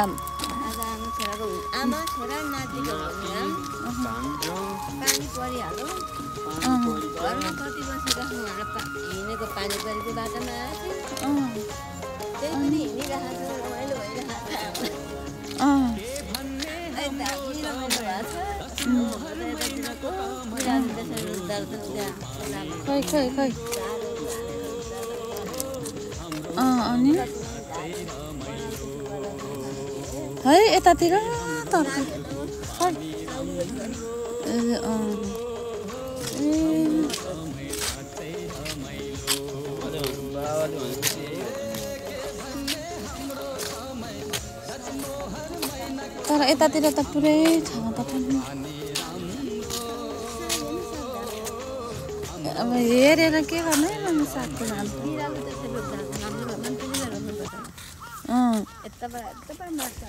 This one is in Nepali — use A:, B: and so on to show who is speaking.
A: काम
B: आमा छोरा नातिको पानी परिहाल्यो घरमा कति बसिरहेको हिँडेको पानी परेको बाटोमा त्यही पनि हिँडिरहेको छ रमाइलो भइरहेको
A: खै अनि है यतातिर तर यतातिर त पुरै छ त पनि अब हेरेर के गर्नु है मम्मी सागको नाम
B: यताबाट मार्छ